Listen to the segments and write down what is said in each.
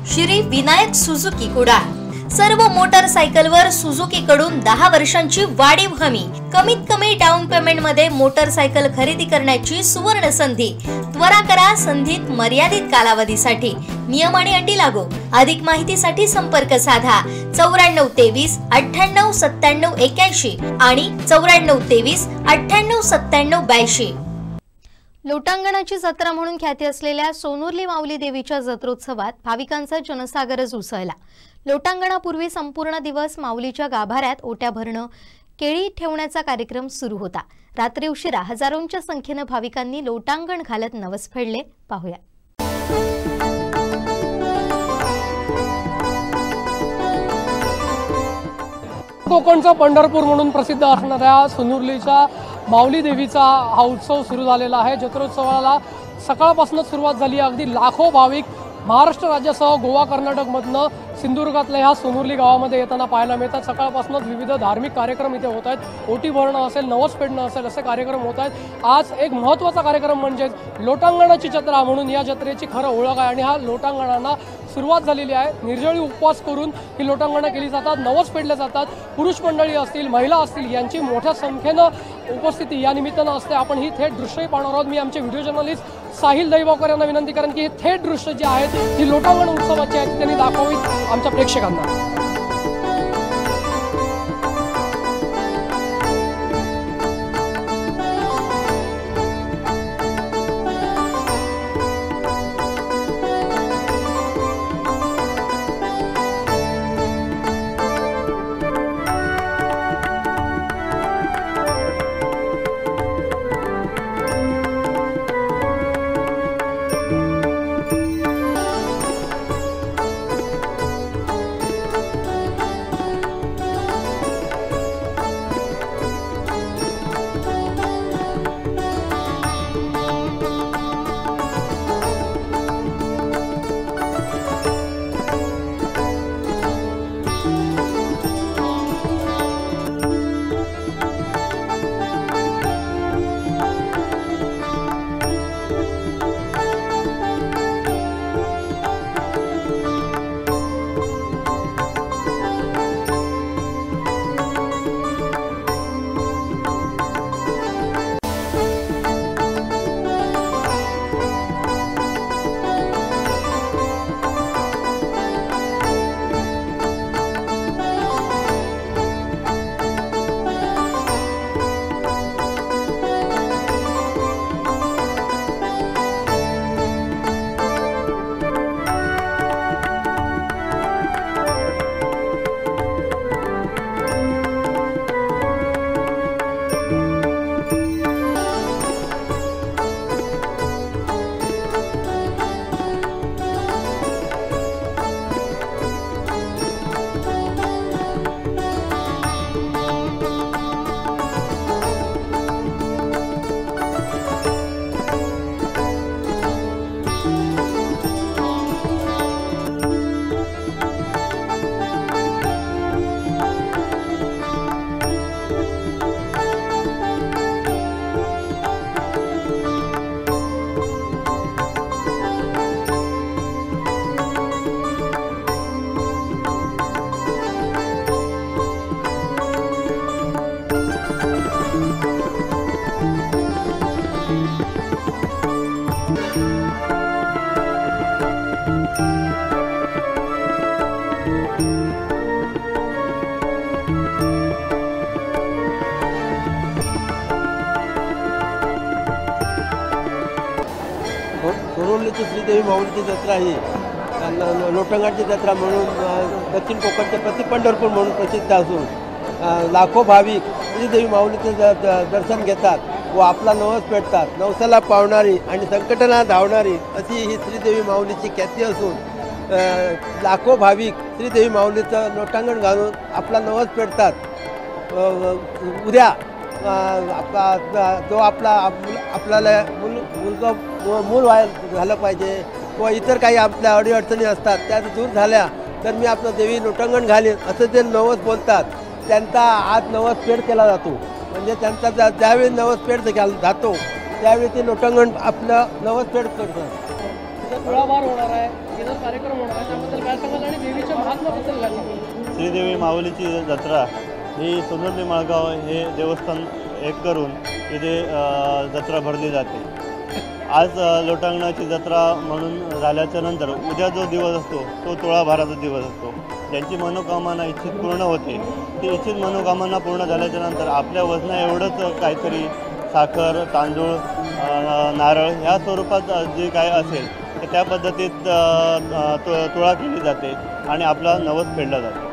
Shri Vinayak Suzuki Kudal. सर्व मोटरसायकलवर Suzuki कडून 10 वर्षांची वाढीव हमी, कमीत कमी डाऊन पेमेंट मध्ये मोटरसायकल खरेदी करण्याची सुवर्ण संधी। त्वरा करा, संधीत मर्यादित कालावधीसाठी, नियम आणि अटी लागू। अधिक माहितीसाठी संपर्क साधा 94 23 98 97 81 आणि 94 23 98 97 82। लोटांगणाची जत्रा म्हणून ख्याती असलेल्या सोनुर्ली माऊली देवीच्या जत्रोत्सवात भाविकांचा जनसागरच उसळला। लोटांगणापूर्वी संपूर्ण दिवस माऊलीच्या गाभाऱ्यात ओट्या भरणं, केळी ठेवण्याचा कार्यक्रम सुरू होता। रात्री उशिरा हजारोंच्या संख्येने भाविकांनी लोटांगण घालत नवस फेडले। पाहूया। कोकणचा पंढरपूर म्हणून प्रसिद्ध असणाऱ्या सोनुर्लीच्या माऊली देवीचा हा उत्सव सुरू झालेला आहे। जत्रोत्सवाला सकाळपासूनच सुरुवात झाली आहे। अगदी लाखो भाविक महाराष्ट्र राज्यासह गोवा, कर्नाटकमधनं सिंधुदुर्गातल्या ह्या सोनुर्ली गावामध्ये येताना पाहायला मिळतात। सकाळपासूनच विविध धार्मिक कार्यक्रम इथे होत आहेत। ओटी भरणं असेल, नवस फेडणं असेल, असे कार्यक्रम होत आहेत। आज एक महत्त्वाचा कार्यक्रम म्हणजे लोटांगणाची जत्रा म्हणून या जत्रेची खरं ओळख आहे आणि हा लोटांगणांना सुरुवात झालेली आहे। निर्जळी उपवास करून ही लोटांगणं केली जातात, नवस फेडले जातात। पुरुष मंडळी असतील, महिला असतील यांची मोठ्या संख्येनं उपस्थिती या निमित्तानं असते। आपण ही थेट दृश्यही पाहणार आहोत। मी आमचे व्हिडिओ जर्नलिस्ट साहिल दहीबावकर यांना विनंती करेन की हे थेट दृश्य जे आहेत ही लोटांगण उत्सवाची आहेत त्यांनी दाखवावीत आमच्या प्रेक्षकांना। सोनुर्लीची श्रीदेवी माऊलीची जत्रा ही लोटांगणची जत्रा म्हणून दक्षिण कोकणचे पंढरपूर म्हणून प्रसिद्ध असून लाखो भाविक श्रीदेवी माऊलीचे दर्शन घेतात व आपला नवस पेटतात। नवसाला पावणारी आणि संकटाला धावणारी अशी ही श्रीदेवी माऊलीची ख्याती असून लाखो भाविक श्रीदेवी माऊलीचं लोटांगण घालून आपला नवस पेटतात। उद्या जो आपल्याला मूल झालं पाहिजे व इतर काही आपल्या अडीअडचणी असतात त्या दूर झाल्या तर मी आपलं देवी लोटांगण घालीन असं ते नवस बोलतात। त्यांचा आज नवस पेड केला जातो, म्हणजे त्यांचा ज्यावेळी नवस पेड जातो त्यावेळी ते लोटांगण आपलं नवस पेड करतात। तुळाभार होणार आहे, कार्यक्रम होणार आहे त्याबद्दल काय सांगाल आणि देवीच्या महात्म्याबद्दल काय सांगाल? श्रीदेवी माऊलीची जत्रा ही सोनुर्ली माळगाव हे देवस्थान एक करून इथे जत्रा भरली जाते. आज लोटांगणाची जत्रा म्हणून झाल्याच्या नंतर उद्या जो दिवस असतो तो तुळाभाराचा दिवस असतो. ज्यांची मनोकामना इच्छित पूर्ण होते ती इच्छित मनोकामना पूर्ण झाल्याच्या नंतर आपल्या वजना एवढंच काहीतरी साखर, तांदूळ, नारळ ह्या स्वरूपात जे काय असेल तर त्या पद्धतीत तुळा केली जाते आणि आपला नवस फेडला जातो.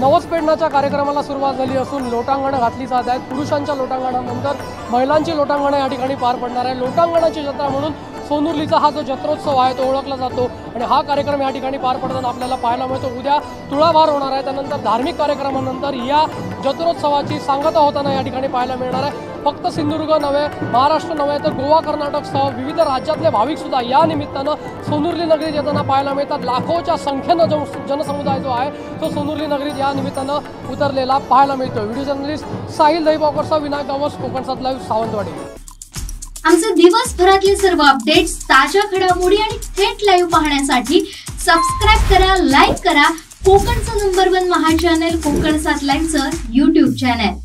नवस पेडण्याच्या कार्यक्रमाला सुरुवात झाली असून लोटांगणं घातली जात आहेत. पुरुषांच्या लोटांगणानंतर महिलांची लोटांगणं या ठिकाणी पार पडणार आहे. लोटांगणाची जत्रा म्हणून सोनुर्लीचा हा जो जत्रोत्सव आहे तो ओळखला जातो आणि हा कार्यक्रम या ठिकाणी पार पडताना आपल्याला पाहायला मिळतो. उद्या तुळाभार होणार आहे, त्यानंतर धार्मिक कार्यक्रमानंतर या जत्रोत्सवाची सांगता होताना या ठिकाणी पाहायला मिळणार आहे. फक्त सिंधुदुर्ग नव्हे, महाराष्ट्र नव्हे तर गोवा, कर्नाटकसह विविध राज्यातले भाविक सुद्धा या निमित्तानं सोनुर्ली नगरीत येताना पाहायला मिळतात. लाखोच्या संख्येनं जो जनसमुदाय जो आहे तो सोनुर्ली नगरीत या निमित्तानं उतरलेला पाहायला मिळतो. Video journalist Sahil दहीबावकरसह Vinayak Gawas, Konkan 7 live, Sawantwadi. आमचे दिवसभरातले सर्व अपडेट्स, ताज्या घडामोडी आणि थेट लाईव्ह पाहण्यासाठी सबस्क्राईब करा, लाईक करा कोकणचं नंबर 1 महा चॅनल कोकण 7 लाईव्हचं YouTube चॅनल.